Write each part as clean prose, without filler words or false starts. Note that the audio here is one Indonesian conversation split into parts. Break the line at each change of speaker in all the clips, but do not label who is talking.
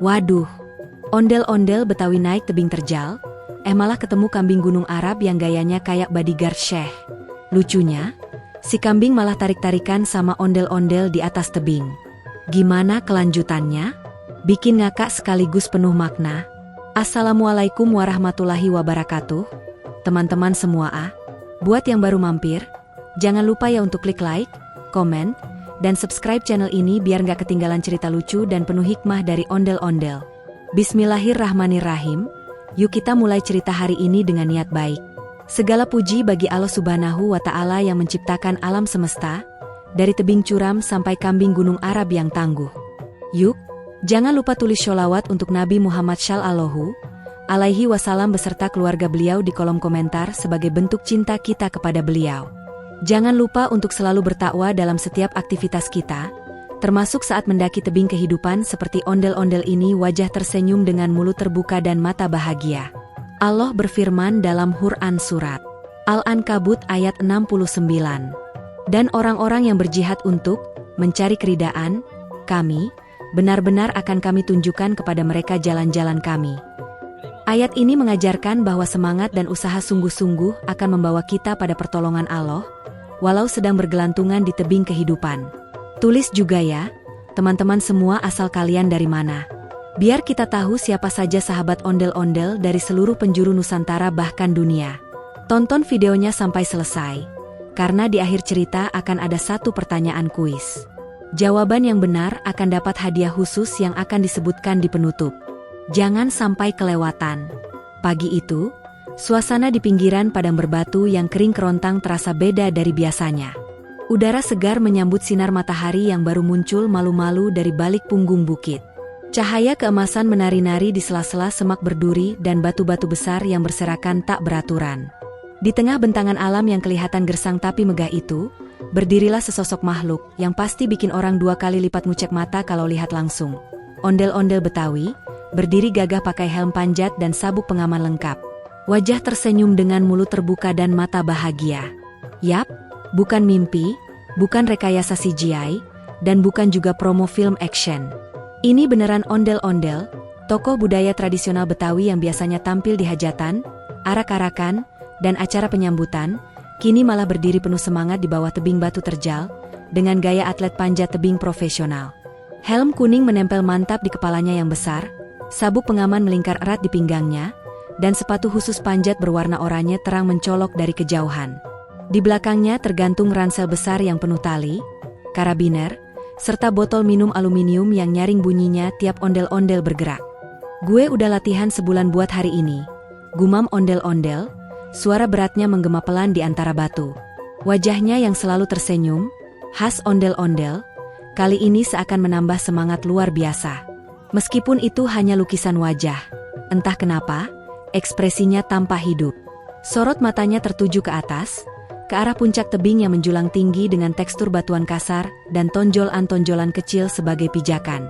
Waduh, ondel-ondel Betawi naik tebing terjal, malah ketemu kambing gunung Arab yang gayanya kayak bodyguard Syekh. Lucunya, si kambing malah tarik-tarikan sama ondel-ondel di atas tebing. Gimana kelanjutannya? Bikin ngakak sekaligus penuh makna. Assalamualaikum warahmatullahi wabarakatuh. Teman-teman semua buat yang baru mampir, jangan lupa ya untuk klik like, komen, dan subscribe channel ini biar gak ketinggalan cerita lucu dan penuh hikmah dari ondel-ondel. Bismillahirrahmanirrahim, yuk kita mulai cerita hari ini dengan niat baik. Segala puji bagi Allah Subhanahu wa Ta'ala yang menciptakan alam semesta, dari tebing curam sampai kambing gunung Arab yang tangguh. Yuk, jangan lupa tulis sholawat untuk Nabi Muhammad Shallallahu Alaihi Wasallam beserta keluarga beliau di kolom komentar sebagai bentuk cinta kita kepada beliau. Jangan lupa untuk selalu bertakwa dalam setiap aktivitas kita, termasuk saat mendaki tebing kehidupan seperti ondel-ondel ini. Wajah tersenyum dengan mulut terbuka dan mata bahagia. Allah berfirman dalam Quran Surat Al-Ankabut ayat 69. Dan orang-orang yang berjihad untuk mencari keridaan kami, benar-benar akan kami tunjukkan kepada mereka jalan-jalan kami. Ayat ini mengajarkan bahwa semangat dan usaha sungguh-sungguh akan membawa kita pada pertolongan Allah, walau sedang bergelantungan di tebing kehidupan. Tulis juga ya, teman-teman semua, asal kalian dari mana. Biar kita tahu siapa saja sahabat ondel-ondel dari seluruh penjuru Nusantara bahkan dunia. Tonton videonya sampai selesai, karena di akhir cerita akan ada satu pertanyaan kuis. Jawaban yang benar akan dapat hadiah khusus yang akan disebutkan di penutup. Jangan sampai kelewatan. Pagi itu, suasana di pinggiran padang berbatu yang kering kerontang terasa beda dari biasanya. Udara segar menyambut sinar matahari yang baru muncul malu-malu dari balik punggung bukit. Cahaya keemasan menari-nari di sela-sela semak berduri dan batu-batu besar yang berserakan tak beraturan. Di tengah bentangan alam yang kelihatan gersang tapi megah itu, berdirilah sesosok makhluk yang pasti bikin orang dua kali lipat ngucek mata kalau lihat langsung. Ondel-ondel Betawi berdiri gagah pakai helm panjat dan sabuk pengaman lengkap. Wajah tersenyum dengan mulut terbuka dan mata bahagia. Yap, bukan mimpi, bukan rekayasa CGI, dan bukan juga promo film action. Ini beneran ondel-ondel, tokoh budaya tradisional Betawi yang biasanya tampil di hajatan, arak-arakan, dan acara penyambutan, kini malah berdiri penuh semangat di bawah tebing batu terjal, dengan gaya atlet panjat tebing profesional. Helm kuning menempel mantap di kepalanya yang besar, sabuk pengaman melingkar erat di pinggangnya, dan sepatu khusus panjat berwarna oranye terang mencolok dari kejauhan. Di belakangnya tergantung ransel besar yang penuh tali, karabiner, serta botol minum aluminium yang nyaring bunyinya tiap ondel-ondel bergerak. Gue udah latihan sebulan buat hari ini, gumam ondel-ondel, suara beratnya menggema pelan di antara batu. Wajahnya yang selalu tersenyum, khas ondel-ondel, kali ini seakan menambah semangat luar biasa. Meskipun itu hanya lukisan wajah, entah kenapa, ekspresinya tampak hidup. Sorot matanya tertuju ke atas, ke arah puncak tebing yang menjulang tinggi dengan tekstur batuan kasar dan tonjolan-tonjolan kecil sebagai pijakan.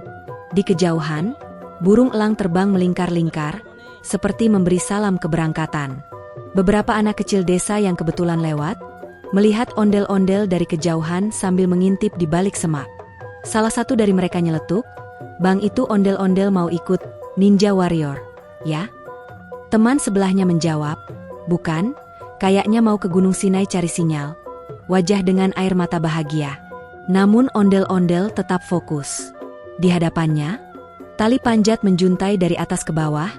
Di kejauhan, burung elang terbang melingkar-lingkar, seperti memberi salam keberangkatan. Beberapa anak kecil desa yang kebetulan lewat, melihat ondel-ondel dari kejauhan sambil mengintip di balik semak. Salah satu dari mereka nyeletuk, "Bang, itu ondel-ondel mau ikut Ninja Warrior, ya?" Teman sebelahnya menjawab, "Bukan, kayaknya mau ke Gunung Sinai cari sinyal." Wajah dengan air mata bahagia. Namun ondel-ondel tetap fokus. Di hadapannya, tali panjat menjuntai dari atas ke bawah,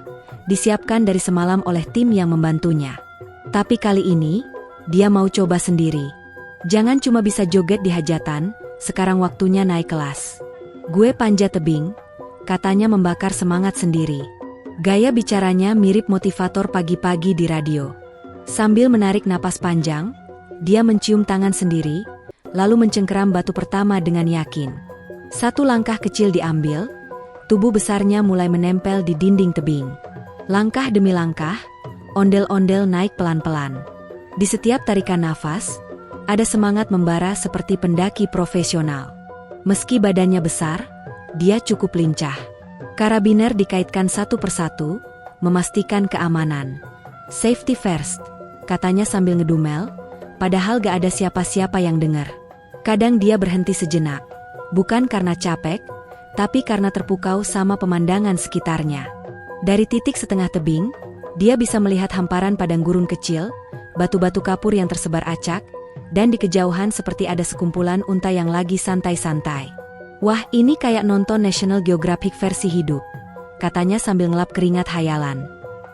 disiapkan dari semalam oleh tim yang membantunya. Tapi kali ini, dia mau coba sendiri. Jangan cuma bisa joget di hajatan, sekarang waktunya naik kelas. "Gue panjat tebing," katanya membakar semangat sendiri. Gaya bicaranya mirip motivator pagi-pagi di radio. Sambil menarik napas panjang, dia mencium tangan sendiri, lalu mencengkeram batu pertama dengan yakin. Satu langkah kecil diambil, tubuh besarnya mulai menempel di dinding tebing. Langkah demi langkah, ondel-ondel naik pelan-pelan. Di setiap tarikan nafas, ada semangat membara seperti pendaki profesional. Meski badannya besar, dia cukup lincah. Karabiner dikaitkan satu persatu, memastikan keamanan. "Safety first," katanya sambil ngedumel, padahal gak ada siapa-siapa yang dengar. Kadang dia berhenti sejenak, bukan karena capek, tapi karena terpukau sama pemandangan sekitarnya. Dari titik setengah tebing, dia bisa melihat hamparan padang gurun kecil, batu-batu kapur yang tersebar acak, dan di kejauhan seperti ada sekumpulan unta yang lagi santai-santai. "Wah, ini kayak nonton National Geographic versi hidup," katanya sambil ngelap keringat hayalan.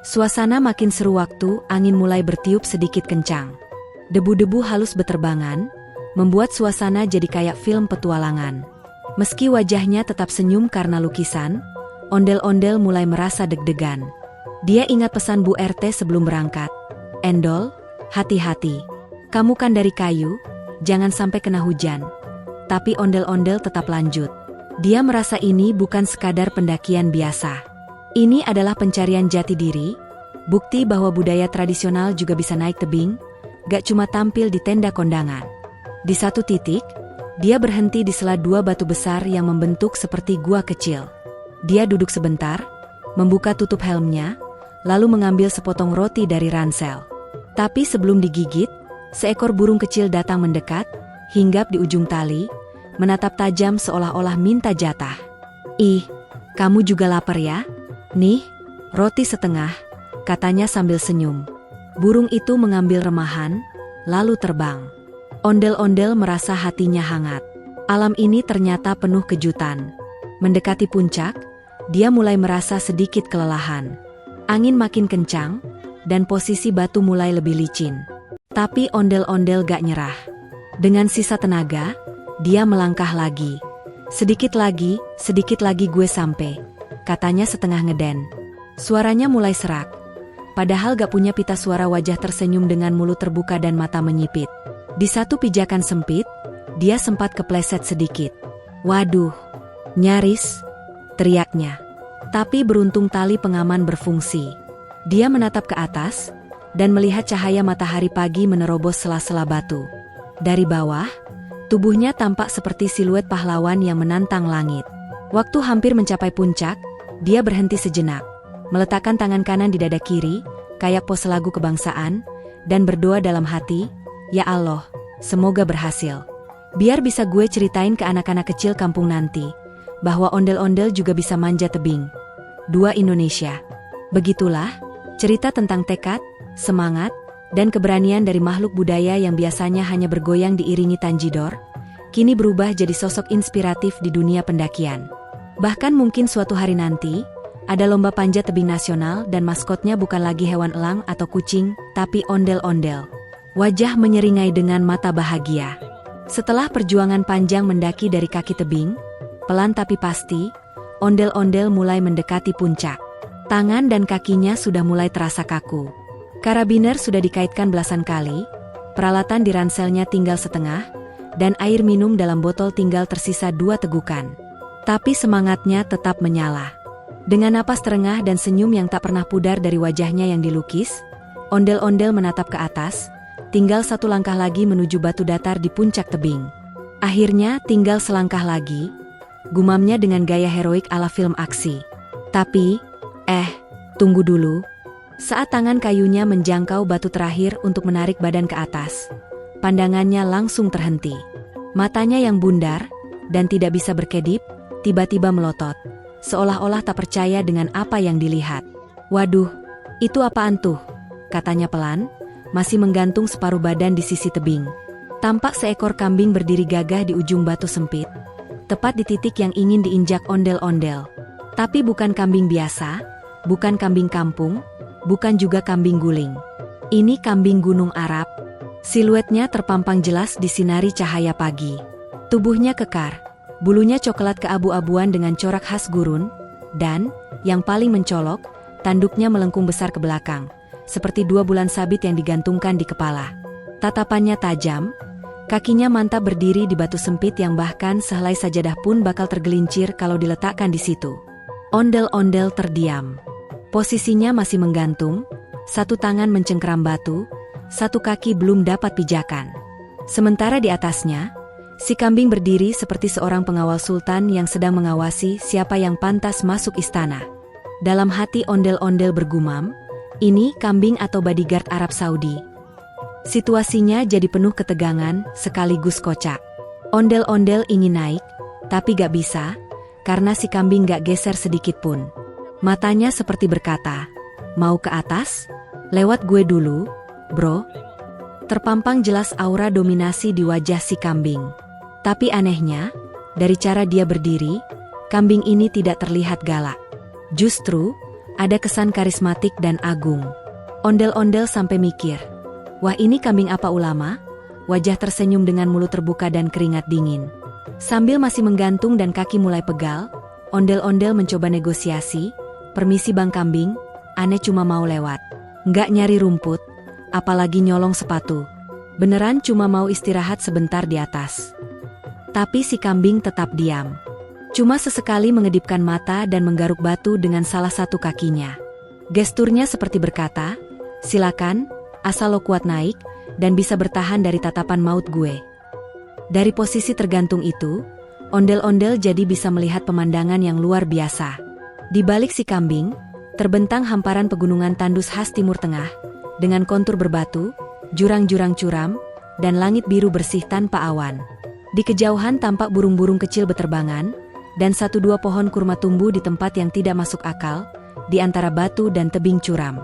Suasana makin seru waktu angin mulai bertiup sedikit kencang. Debu-debu halus beterbangan, membuat suasana jadi kayak film petualangan. Meski wajahnya tetap senyum karena lukisan, ondel-ondel mulai merasa deg-degan. Dia ingat pesan Bu RT sebelum berangkat. "Endol, hati-hati. Kamu kan dari kayu, jangan sampai kena hujan." Tapi ondel-ondel tetap lanjut. Dia merasa ini bukan sekadar pendakian biasa. Ini adalah pencarian jati diri, bukti bahwa budaya tradisional juga bisa naik tebing, gak cuma tampil di tenda kondangan. Di satu titik, dia berhenti di sela dua batu besar yang membentuk seperti gua kecil. Dia duduk sebentar, membuka tutup helmnya, lalu mengambil sepotong roti dari ransel. Tapi sebelum digigit, seekor burung kecil datang mendekat, hinggap di ujung tali, menatap tajam seolah-olah minta jatah. "Ih, kamu juga lapar ya? Nih, roti setengah," katanya sambil senyum. Burung itu mengambil remahan, lalu terbang. Ondel-ondel merasa hatinya hangat. Alam ini ternyata penuh kejutan. Mendekati puncak, dia mulai merasa sedikit kelelahan. Angin makin kencang, dan posisi batu mulai lebih licin. Tapi ondel-ondel gak nyerah. Dengan sisa tenaga, dia melangkah lagi. sedikit lagi gue sampai," katanya setengah ngeden. Suaranya mulai serak. Padahal gak punya pita suara, wajah tersenyum dengan mulut terbuka dan mata menyipit. Di satu pijakan sempit, dia sempat kepleset sedikit. "Waduh, nyaris," teriaknya. Tapi beruntung tali pengaman berfungsi. Dia menatap ke atas, dan melihat cahaya matahari pagi menerobos sela-sela batu. Dari bawah, tubuhnya tampak seperti siluet pahlawan yang menantang langit. Waktu hampir mencapai puncak, dia berhenti sejenak, meletakkan tangan kanan di dada kiri, kayak pose lagu kebangsaan, dan berdoa dalam hati, "Ya Allah, semoga berhasil. Biar bisa gue ceritain ke anak-anak kecil kampung nanti, bahwa ondel-ondel juga bisa manjat tebing." 2 Indonesia. Begitulah, cerita tentang tekad, semangat, dan keberanian dari makhluk budaya yang biasanya hanya bergoyang diiringi tanjidor, kini berubah jadi sosok inspiratif di dunia pendakian. Bahkan mungkin suatu hari nanti, ada lomba panjat tebing nasional dan maskotnya bukan lagi hewan elang atau kucing, tapi ondel-ondel. Wajah menyeringai dengan mata bahagia. Setelah perjuangan panjang mendaki dari kaki tebing, pelan tapi pasti, ondel-ondel mulai mendekati puncak. Tangan dan kakinya sudah mulai terasa kaku. Karabiner sudah dikaitkan belasan kali, peralatan di ranselnya tinggal setengah, dan air minum dalam botol tinggal tersisa 2 tegukan. Tapi semangatnya tetap menyala. Dengan napas terengah dan senyum yang tak pernah pudar dari wajahnya yang dilukis, ondel-ondel menatap ke atas, tinggal 1 langkah lagi menuju batu datar di puncak tebing. Akhirnya tinggal selangkah lagi, gumamnya dengan gaya heroik ala film aksi. Tapi, tunggu dulu. Saat tangan kayunya menjangkau batu terakhir untuk menarik badan ke atas, pandangannya langsung terhenti. Matanya yang bundar dan tidak bisa berkedip, tiba-tiba melotot, seolah-olah tak percaya dengan apa yang dilihat. "Waduh, itu apaan tuh?" katanya pelan, masih menggantung separuh badan di sisi tebing. Tampak seekor kambing berdiri gagah di ujung batu sempit, tepat di titik yang ingin diinjak ondel-ondel. Tapi bukan kambing biasa, bukan kambing kampung, bukan juga kambing guling. Ini kambing gunung Arab. Siluetnya terpampang jelas di sinari cahaya pagi. Tubuhnya kekar, bulunya coklat keabu-abuan dengan corak khas gurun, dan, yang paling mencolok, tanduknya melengkung besar ke belakang, seperti 2 bulan sabit yang digantungkan di kepala. Tatapannya tajam, kakinya mantap berdiri di batu sempit yang bahkan sehelai sajadah pun bakal tergelincir kalau diletakkan di situ. Ondel-ondel terdiam. Posisinya masih menggantung, 1 tangan mencengkeram batu, 1 kaki belum dapat pijakan. Sementara di atasnya, si kambing berdiri seperti seorang pengawal sultan yang sedang mengawasi siapa yang pantas masuk istana. Dalam hati ondel-ondel bergumam, ini kambing atau bodyguard Arab Saudi. Situasinya jadi penuh ketegangan sekaligus kocak. Ondel-ondel ingin naik, tapi gak bisa, karena si kambing gak geser sedikit pun. Matanya seperti berkata, "Mau ke atas? Lewat gue dulu, bro." Terpampang jelas aura dominasi di wajah si kambing. Tapi anehnya, dari cara dia berdiri, kambing ini tidak terlihat galak. Justru, ada kesan karismatik dan agung. Ondel-ondel sampai mikir, "Wah, ini kambing apa ulama?" Wajah tersenyum dengan mulut terbuka dan keringat dingin. Sambil masih menggantung dan kaki mulai pegal, ondel-ondel mencoba negosiasi. "Permisi bang kambing, aneh cuma mau lewat. Nggak nyari rumput, apalagi nyolong sepatu. Beneran cuma mau istirahat sebentar di atas." Tapi si kambing tetap diam. Cuma sesekali mengedipkan mata dan menggaruk batu dengan salah satu kakinya. Gesturnya seperti berkata, "Silakan, asal lo kuat naik, dan bisa bertahan dari tatapan maut gue." Dari posisi tergantung itu, ondel-ondel jadi bisa melihat pemandangan yang luar biasa. Di balik si kambing, terbentang hamparan pegunungan tandus khas Timur Tengah, dengan kontur berbatu, jurang-jurang curam, dan langit biru bersih tanpa awan. Di kejauhan tampak burung-burung kecil beterbangan, dan satu dua pohon kurma tumbuh di tempat yang tidak masuk akal, di antara batu dan tebing curam.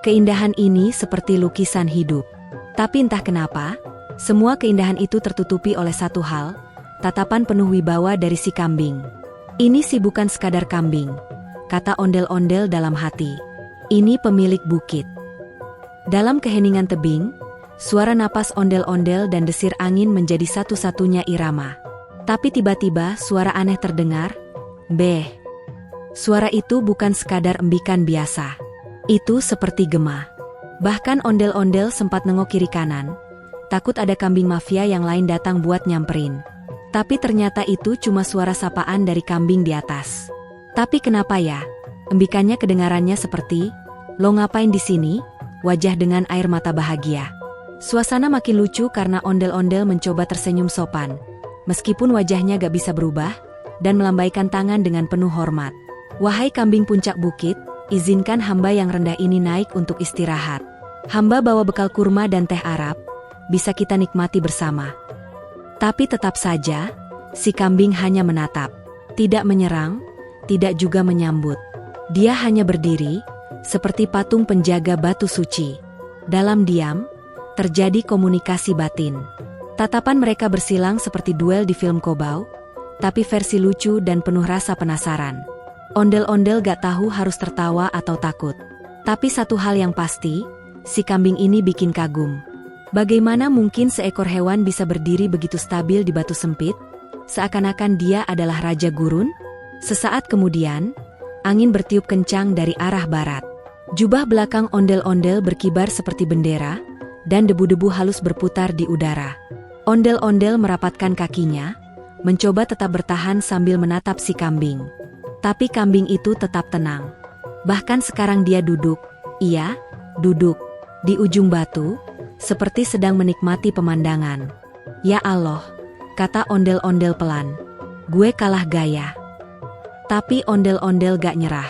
Keindahan ini seperti lukisan hidup. Tapi entah kenapa, semua keindahan itu tertutupi oleh satu hal, tatapan penuh wibawa dari si kambing. "Ini sih bukan sekadar kambing," kata ondel-ondel dalam hati. "Ini pemilik bukit." Dalam keheningan tebing, suara napas ondel-ondel dan desir angin menjadi satu-satunya irama. Tapi tiba-tiba suara aneh terdengar, "Beh." Suara itu bukan sekadar embikan biasa. Itu seperti gema. Bahkan ondel-ondel sempat nengok kiri kanan, takut ada kambing mafia yang lain datang buat nyamperin. Tapi ternyata itu cuma suara sapaan dari kambing di atas. Tapi kenapa ya? Embikannya kedengarannya seperti, "Lo ngapain di sini?" Wajah dengan air mata bahagia. Suasana makin lucu karena ondel-ondel mencoba tersenyum sopan, meskipun wajahnya gak bisa berubah, dan melambaikan tangan dengan penuh hormat. "Wahai kambing puncak bukit, izinkan hamba yang rendah ini naik untuk istirahat. Hamba bawa bekal kurma dan teh Arab, bisa kita nikmati bersama." Tapi tetap saja, si kambing hanya menatap. Tidak menyerang, tidak juga menyambut. Dia hanya berdiri, seperti patung penjaga batu suci. Dalam diam, terjadi komunikasi batin. Tatapan mereka bersilang seperti duel di film kobau, tapi versi lucu dan penuh rasa penasaran. Ondel-ondel gak tahu harus tertawa atau takut. Tapi satu hal yang pasti, si kambing ini bikin kagum. Bagaimana mungkin seekor hewan bisa berdiri begitu stabil di batu sempit? Seakan-akan dia adalah raja gurun? Sesaat kemudian, angin bertiup kencang dari arah barat. Jubah belakang ondel-ondel berkibar seperti bendera, dan debu-debu halus berputar di udara. Ondel-ondel merapatkan kakinya, mencoba tetap bertahan sambil menatap si kambing. Tapi kambing itu tetap tenang. Bahkan sekarang dia duduk, iya, duduk, di ujung batu, seperti sedang menikmati pemandangan. "Ya Allah," kata ondel-ondel pelan. "Gue kalah gaya." Tapi ondel-ondel gak nyerah.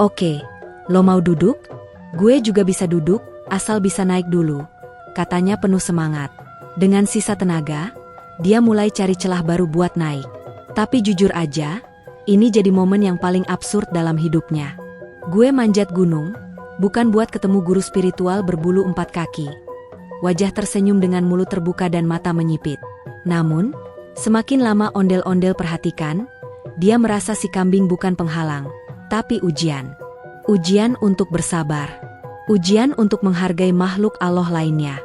"Oke, lo mau duduk? Gue juga bisa duduk, asal bisa naik dulu," katanya penuh semangat. Dengan sisa tenaga, dia mulai cari celah baru buat naik. Tapi jujur aja, ini jadi momen yang paling absurd dalam hidupnya. "Gue manjat gunung, bukan buat ketemu guru spiritual berbulu 4 kaki." Wajah tersenyum dengan mulut terbuka dan mata menyipit. Namun, semakin lama ondel-ondel perhatikan, dia merasa si kambing bukan penghalang, tapi ujian. Ujian untuk bersabar. Ujian untuk menghargai makhluk Allah lainnya.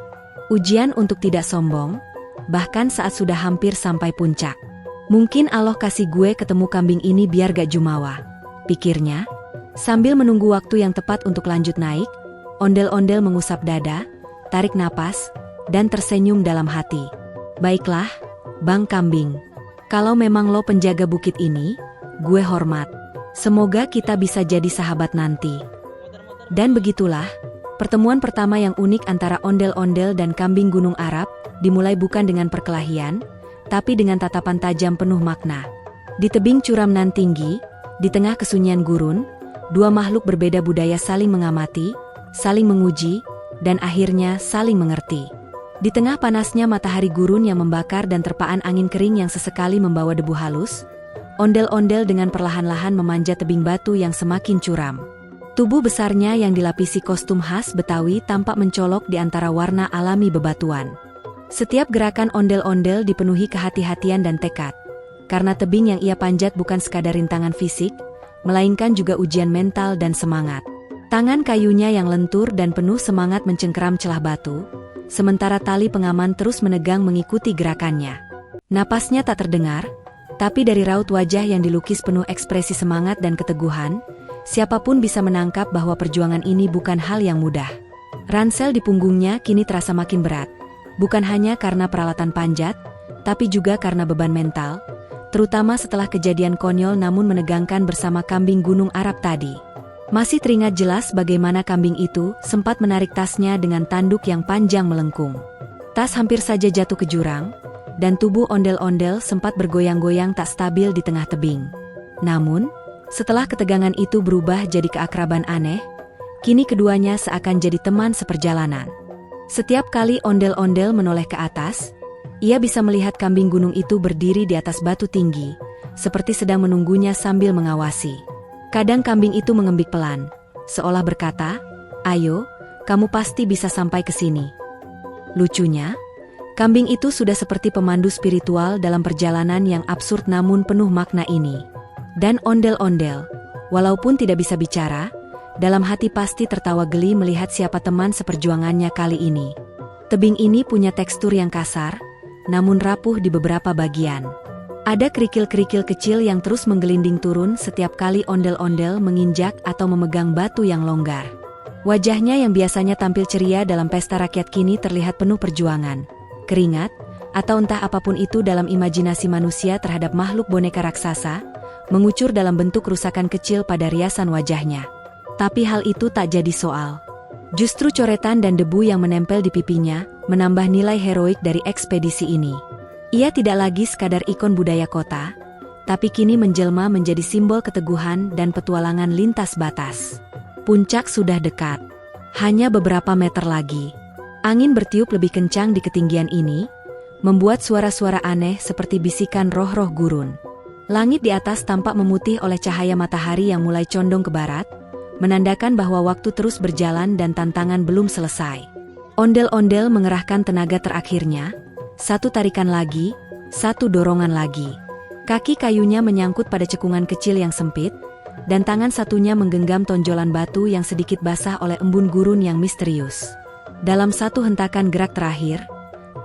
Ujian untuk tidak sombong, bahkan saat sudah hampir sampai puncak. "Mungkin Allah kasih gue ketemu kambing ini biar gak jumawa," pikirnya. Sambil menunggu waktu yang tepat untuk lanjut naik, ondel-ondel mengusap dada, tarik napas, dan tersenyum dalam hati. "Baiklah, Bang Kambing. Kalau memang lo penjaga bukit ini, gue hormat. Semoga kita bisa jadi sahabat nanti." Dan begitulah, pertemuan pertama yang unik antara ondel-ondel dan kambing Gunung Arab, dimulai bukan dengan perkelahian, tapi dengan tatapan tajam penuh makna. Di tebing curam nan tinggi, di tengah kesunyian gurun, dua makhluk berbeda budaya saling mengamati, saling menguji, dan akhirnya saling mengerti. Di tengah panasnya matahari gurun yang membakar dan terpaan angin kering yang sesekali membawa debu halus, Ondel-ondel dengan perlahan-lahan memanjat tebing batu yang semakin curam. Tubuh besarnya yang dilapisi kostum khas Betawi tampak mencolok di antara warna alami bebatuan. Setiap gerakan ondel-ondel dipenuhi kehati-hatian dan tekad. Karena tebing yang ia panjat bukan sekadar rintangan fisik, melainkan juga ujian mental dan semangat. Tangan kayunya yang lentur dan penuh semangat mencengkeram celah batu, sementara tali pengaman terus menegang mengikuti gerakannya. Napasnya tak terdengar, tapi dari raut wajah yang dilukis penuh ekspresi semangat dan keteguhan, siapapun bisa menangkap bahwa perjuangan ini bukan hal yang mudah. Ransel di punggungnya kini terasa makin berat, bukan hanya karena peralatan panjat, tapi juga karena beban mental, terutama setelah kejadian konyol namun menegangkan bersama kambing gunung Arab tadi. Masih teringat jelas bagaimana kambing itu sempat menarik tasnya dengan tanduk yang panjang melengkung. Tas hampir saja jatuh ke jurang, dan tubuh ondel-ondel sempat bergoyang-goyang tak stabil di tengah tebing. Namun, setelah ketegangan itu berubah jadi keakraban aneh, kini keduanya seakan jadi teman seperjalanan. Setiap kali ondel-ondel menoleh ke atas, ia bisa melihat kambing gunung itu berdiri di atas batu tinggi, seperti sedang menunggunya sambil mengawasi. Kadang kambing itu mengembik pelan, seolah berkata, "Ayo, kamu pasti bisa sampai ke sini." Lucunya, kambing itu sudah seperti pemandu spiritual dalam perjalanan yang absurd namun penuh makna ini. Dan ondel-ondel, walaupun tidak bisa bicara, dalam hati pasti tertawa geli melihat siapa teman seperjuangannya kali ini. Tebing ini punya tekstur yang kasar, namun rapuh di beberapa bagian. Ada kerikil-kerikil kecil yang terus menggelinding turun setiap kali ondel-ondel menginjak atau memegang batu yang longgar. Wajahnya yang biasanya tampil ceria dalam pesta rakyat kini terlihat penuh perjuangan, keringat, atau entah apapun itu dalam imajinasi manusia terhadap makhluk boneka raksasa, mengucur dalam bentuk kerusakan kecil pada riasan wajahnya. Tapi hal itu tak jadi soal. Justru coretan dan debu yang menempel di pipinya, menambah nilai heroik dari ekspedisi ini. Ia tidak lagi sekadar ikon budaya kota, tapi kini menjelma menjadi simbol keteguhan dan petualangan lintas batas. Puncak sudah dekat. Hanya beberapa meter lagi. Angin bertiup lebih kencang di ketinggian ini, membuat suara-suara aneh seperti bisikan roh-roh gurun. Langit di atas tampak memutih oleh cahaya matahari yang mulai condong ke barat, menandakan bahwa waktu terus berjalan dan tantangan belum selesai. Ondel-ondel mengerahkan tenaga terakhirnya, satu tarikan lagi, satu dorongan lagi. Kaki kayunya menyangkut pada cekungan kecil yang sempit, dan tangan satunya menggenggam tonjolan batu yang sedikit basah oleh embun gurun yang misterius. Dalam satu hentakan gerak terakhir,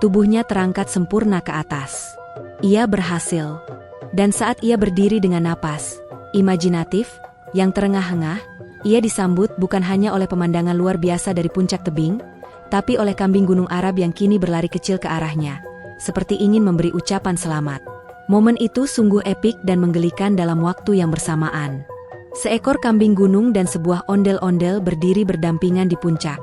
tubuhnya terangkat sempurna ke atas. Ia berhasil. Dan saat ia berdiri dengan napas imajinatif, yang terengah-engah, ia disambut bukan hanya oleh pemandangan luar biasa dari puncak tebing, tapi oleh kambing gunung Arab yang kini berlari kecil ke arahnya, seperti ingin memberi ucapan selamat. Momen itu sungguh epik dan menggelikan dalam waktu yang bersamaan. Seekor kambing gunung dan sebuah ondel-ondel berdiri berdampingan di puncak,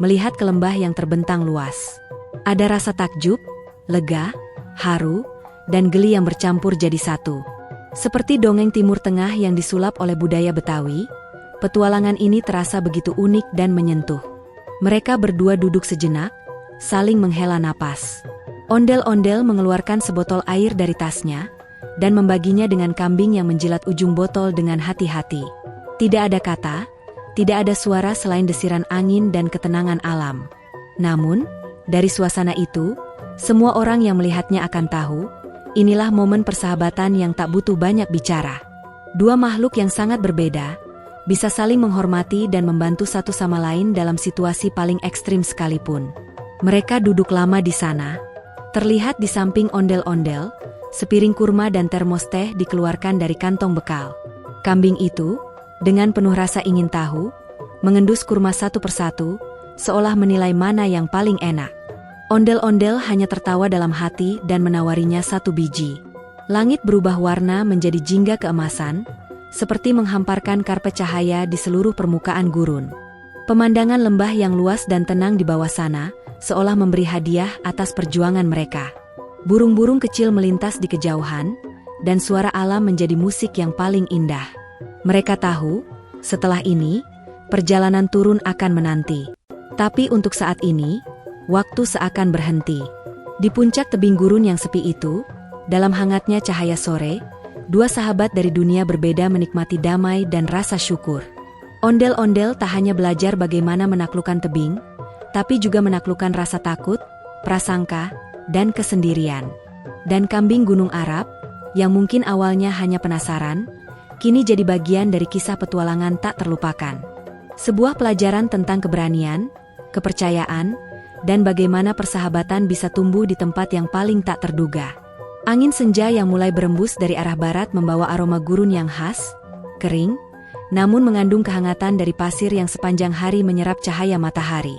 melihat ke lembah yang terbentang luas. Ada rasa takjub, lega, haru, dan geli yang bercampur jadi satu. Seperti dongeng Timur Tengah yang disulap oleh budaya Betawi, petualangan ini terasa begitu unik dan menyentuh. Mereka berdua duduk sejenak, saling menghela napas. Ondel-ondel mengeluarkan sebotol air dari tasnya, dan membaginya dengan kambing yang menjilat ujung botol dengan hati-hati. Tidak ada kata, tidak ada suara selain desiran angin dan ketenangan alam. Namun, dari suasana itu, semua orang yang melihatnya akan tahu, inilah momen persahabatan yang tak butuh banyak bicara. Dua makhluk yang sangat berbeda, bisa saling menghormati dan membantu satu sama lain dalam situasi paling ekstrim sekalipun. Mereka duduk lama di sana. Terlihat di samping ondel-ondel, sepiring kurma dan termos teh dikeluarkan dari kantong bekal. Kambing itu, dengan penuh rasa ingin tahu, mengendus kurma satu persatu, seolah menilai mana yang paling enak. Ondel-ondel hanya tertawa dalam hati dan menawarinya satu biji. Langit berubah warna menjadi jingga keemasan, seperti menghamparkan karpet cahaya di seluruh permukaan gurun. Pemandangan lembah yang luas dan tenang di bawah sana, seolah memberi hadiah atas perjuangan mereka. Burung-burung kecil melintas di kejauhan, dan suara alam menjadi musik yang paling indah. Mereka tahu, setelah ini, perjalanan turun akan menanti. Tapi untuk saat ini, waktu seakan berhenti. Di puncak tebing gurun yang sepi itu, dalam hangatnya cahaya sore, Dua sahabat dari dunia berbeda menikmati damai dan rasa syukur. Ondel-ondel tak hanya belajar bagaimana menaklukkan tebing, tapi juga menaklukkan rasa takut, prasangka, dan kesendirian. Dan kambing gunung Arab, yang mungkin awalnya hanya penasaran, kini jadi bagian dari kisah petualangan tak terlupakan. Sebuah pelajaran tentang keberanian, kepercayaan, dan bagaimana persahabatan bisa tumbuh di tempat yang paling tak terduga. Angin senja yang mulai berembus dari arah barat membawa aroma gurun yang khas, kering, namun mengandung kehangatan dari pasir yang sepanjang hari menyerap cahaya matahari.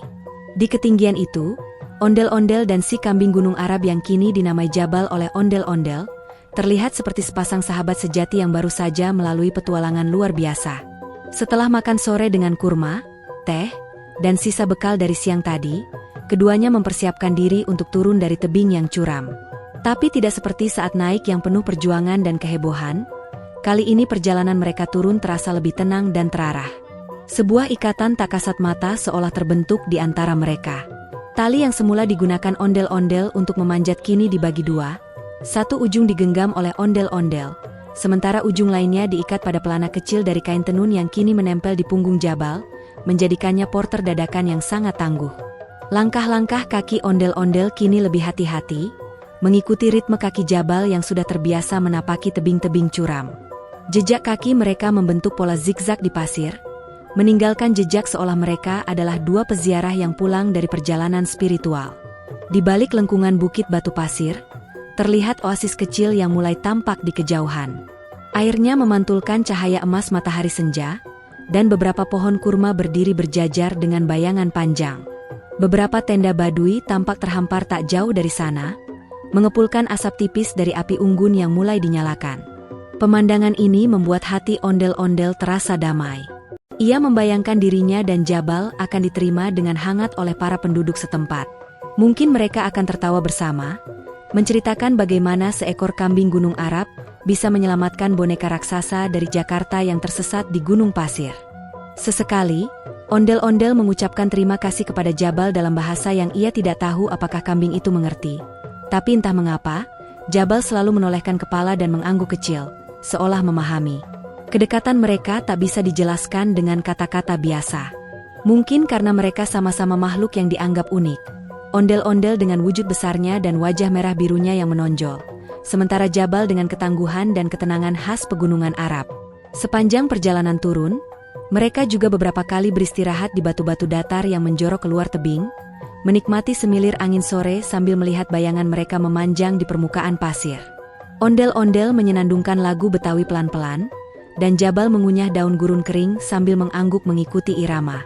Di ketinggian itu, ondel-ondel dan si kambing gunung Arab yang kini dinamai Jabal oleh ondel-ondel, terlihat seperti sepasang sahabat sejati yang baru saja melalui petualangan luar biasa. Setelah makan sore dengan kurma, teh, dan sisa bekal dari siang tadi, keduanya mempersiapkan diri untuk turun dari tebing yang curam. Tapi tidak seperti saat naik yang penuh perjuangan dan kehebohan, kali ini perjalanan mereka turun terasa lebih tenang dan terarah. Sebuah ikatan tak kasat mata seolah terbentuk di antara mereka. Tali yang semula digunakan ondel-ondel untuk memanjat kini dibagi dua, satu ujung digenggam oleh ondel-ondel, sementara ujung lainnya diikat pada pelana kecil dari kain tenun yang kini menempel di punggung Jabal, menjadikannya porter dadakan yang sangat tangguh. Langkah-langkah kaki ondel-ondel kini lebih hati-hati, mengikuti ritme kaki Jabal yang sudah terbiasa menapaki tebing-tebing curam. Jejak kaki mereka membentuk pola zigzag di pasir, meninggalkan jejak seolah mereka adalah dua peziarah yang pulang dari perjalanan spiritual. Di balik lengkungan bukit batu pasir, terlihat oasis kecil yang mulai tampak di kejauhan. Airnya memantulkan cahaya emas matahari senja, dan beberapa pohon kurma berdiri berjajar dengan bayangan panjang. Beberapa tenda Badui tampak terhampar tak jauh dari sana, mengepulkan asap tipis dari api unggun yang mulai dinyalakan. Pemandangan ini membuat hati ondel-ondel terasa damai. Ia membayangkan dirinya dan Jabal akan diterima dengan hangat oleh para penduduk setempat. Mungkin mereka akan tertawa bersama, menceritakan bagaimana seekor kambing gunung Arab bisa menyelamatkan boneka raksasa dari Jakarta yang tersesat di gunung pasir. Sesekali, ondel-ondel mengucapkan terima kasih kepada Jabal dalam bahasa yang ia tidak tahu apakah kambing itu mengerti. Tapi entah mengapa, Jabal selalu menolehkan kepala dan mengangguk kecil, seolah memahami. Kedekatan mereka tak bisa dijelaskan dengan kata-kata biasa. Mungkin karena mereka sama-sama makhluk yang dianggap unik. Ondel-ondel dengan wujud besarnya dan wajah merah birunya yang menonjol, sementara Jabal dengan ketangguhan dan ketenangan khas pegunungan Arab. Sepanjang perjalanan turun, mereka juga beberapa kali beristirahat di batu-batu datar yang menjorok keluar tebing, menikmati semilir angin sore sambil melihat bayangan mereka memanjang di permukaan pasir. Ondel-ondel menyenandungkan lagu Betawi pelan-pelan, dan Jabal mengunyah daun gurun kering sambil mengangguk mengikuti irama.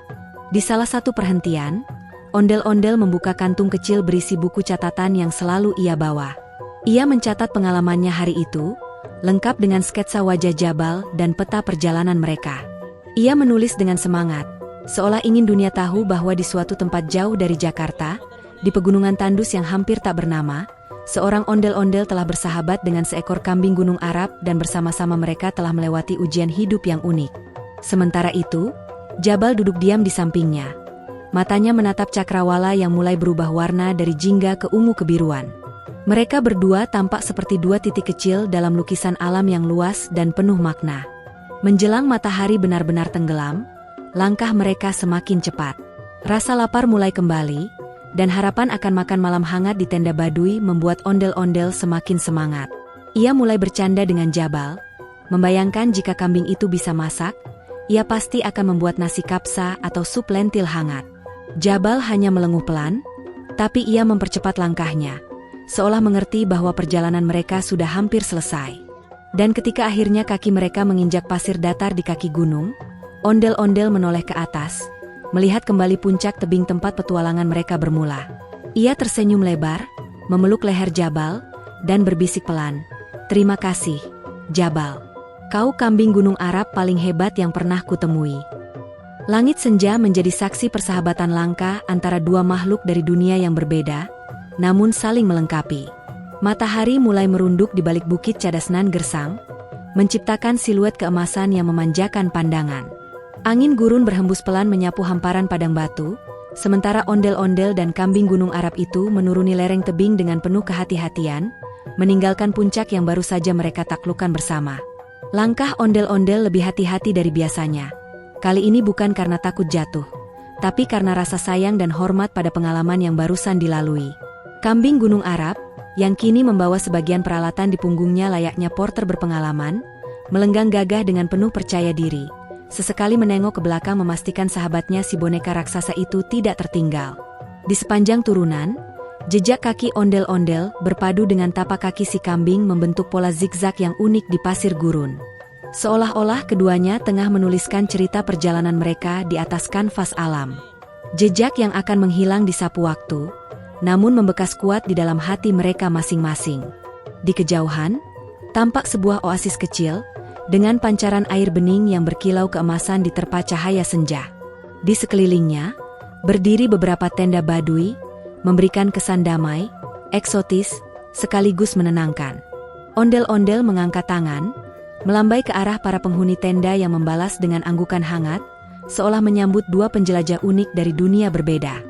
Di salah satu perhentian, ondel-ondel membuka kantung kecil berisi buku catatan yang selalu ia bawa. Ia mencatat pengalamannya hari itu, lengkap dengan sketsa wajah Jabal dan peta perjalanan mereka. Ia menulis dengan semangat, seolah ingin dunia tahu bahwa di suatu tempat jauh dari Jakarta, di pegunungan tandus yang hampir tak bernama, seorang ondel-ondel telah bersahabat dengan seekor kambing gunung Arab dan bersama-sama mereka telah melewati ujian hidup yang unik. Sementara itu, Jabal duduk diam di sampingnya. Matanya menatap cakrawala yang mulai berubah warna dari jingga ke ungu kebiruan. Mereka berdua tampak seperti dua titik kecil dalam lukisan alam yang luas dan penuh makna. Menjelang matahari benar-benar tenggelam, langkah mereka semakin cepat. Rasa lapar mulai kembali, dan harapan akan makan malam hangat di tenda Badui membuat ondel-ondel semakin semangat. Ia mulai bercanda dengan Jabal, membayangkan jika kambing itu bisa masak, ia pasti akan membuat nasi kapsa atau sup lentil hangat. Jabal hanya melenguh pelan, tapi ia mempercepat langkahnya, seolah mengerti bahwa perjalanan mereka sudah hampir selesai. Dan ketika akhirnya kaki mereka menginjak pasir datar di kaki gunung, ondel-ondel menoleh ke atas, melihat kembali puncak tebing tempat petualangan mereka bermula. Ia tersenyum lebar, memeluk leher Jabal, dan berbisik pelan, "Terima kasih, Jabal. Kau kambing gunung Arab paling hebat yang pernah kutemui." Langit senja menjadi saksi persahabatan langka antara dua makhluk dari dunia yang berbeda, namun saling melengkapi. Matahari mulai merunduk di balik bukit Cadasnan Gersang, menciptakan siluet keemasan yang memanjakan pandangan. Angin gurun berhembus pelan menyapu hamparan padang batu, sementara ondel-ondel dan kambing gunung Arab itu menuruni lereng tebing dengan penuh kehati-hatian, meninggalkan puncak yang baru saja mereka taklukkan bersama. Langkah ondel-ondel lebih hati-hati dari biasanya. Kali ini bukan karena takut jatuh, tapi karena rasa sayang dan hormat pada pengalaman yang barusan dilalui. Kambing Gunung Arab, yang kini membawa sebagian peralatan di punggungnya layaknya porter berpengalaman, melenggang gagah dengan penuh percaya diri. Sesekali menengok ke belakang memastikan sahabatnya si boneka raksasa itu tidak tertinggal. Di sepanjang turunan, jejak kaki ondel-ondel berpadu dengan tapak kaki si kambing membentuk pola zigzag yang unik di pasir gurun. Seolah-olah keduanya tengah menuliskan cerita perjalanan mereka di atas kanvas alam. Jejak yang akan menghilang di sapu waktu, namun membekas kuat di dalam hati mereka masing-masing. Di kejauhan, tampak sebuah oasis kecil, dengan pancaran air bening yang berkilau keemasan diterpa cahaya senja. Di sekelilingnya, berdiri beberapa tenda Baduy, memberikan kesan damai, eksotis, sekaligus menenangkan. Ondel-ondel mengangkat tangan, melambai ke arah para penghuni tenda yang membalas dengan anggukan hangat, seolah menyambut dua penjelajah unik dari dunia berbeda.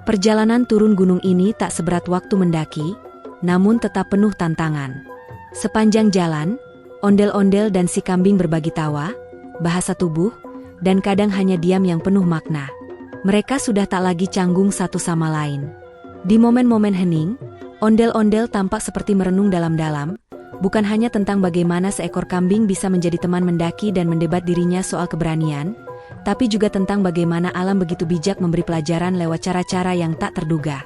Perjalanan turun gunung ini tak seberat waktu mendaki, namun tetap penuh tantangan. Sepanjang jalan, ondel-ondel dan si kambing berbagi tawa, bahasa tubuh, dan kadang hanya diam yang penuh makna. Mereka sudah tak lagi canggung satu sama lain. Di momen-momen hening, ondel-ondel tampak seperti merenung dalam-dalam, bukan hanya tentang bagaimana seekor kambing bisa menjadi teman mendaki dan mendebat dirinya soal keberanian, tapi juga tentang bagaimana alam begitu bijak memberi pelajaran lewat cara-cara yang tak terduga.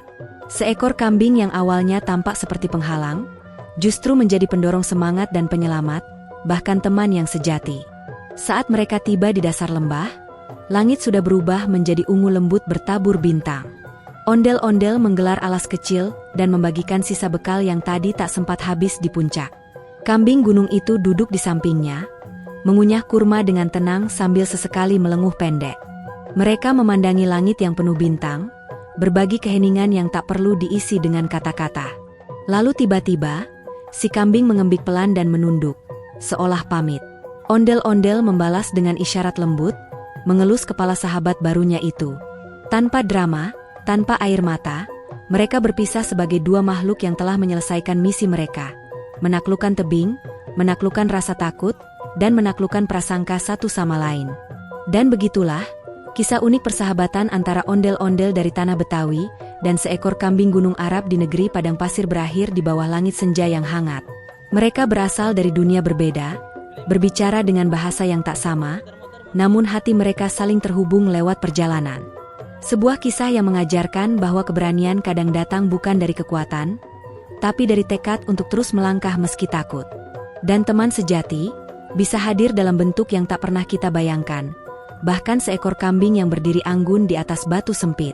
Seekor kambing yang awalnya tampak seperti penghalang, justru menjadi pendorong semangat dan penyelamat, bahkan teman yang sejati. Saat mereka tiba di dasar lembah, langit sudah berubah menjadi ungu lembut bertabur bintang. Ondel-ondel menggelar alas kecil dan membagikan sisa bekal yang tadi tak sempat habis di puncak. Kambing gunung itu duduk di sampingnya, mengunyah kurma dengan tenang sambil sesekali melenguh pendek. Mereka memandangi langit yang penuh bintang, berbagi keheningan yang tak perlu diisi dengan kata-kata. Lalu tiba-tiba, si kambing mengembik pelan dan menunduk, seolah pamit. Ondel-ondel membalas dengan isyarat lembut, mengelus kepala sahabat barunya itu. Tanpa drama, tanpa air mata, mereka berpisah sebagai dua makhluk yang telah menyelesaikan misi mereka. Menaklukkan tebing, menaklukkan rasa takut, dan menaklukkan prasangka satu sama lain. Dan begitulah, kisah unik persahabatan antara ondel-ondel dari tanah Betawi dan seekor kambing Gunung Arab di negeri padang pasir berakhir di bawah langit senja yang hangat. Mereka berasal dari dunia berbeda, berbicara dengan bahasa yang tak sama, namun hati mereka saling terhubung lewat perjalanan. Sebuah kisah yang mengajarkan bahwa keberanian kadang datang bukan dari kekuatan, tapi dari tekad untuk terus melangkah meski takut. Dan teman sejati bisa hadir dalam bentuk yang tak pernah kita bayangkan, bahkan seekor kambing yang berdiri anggun di atas batu sempit.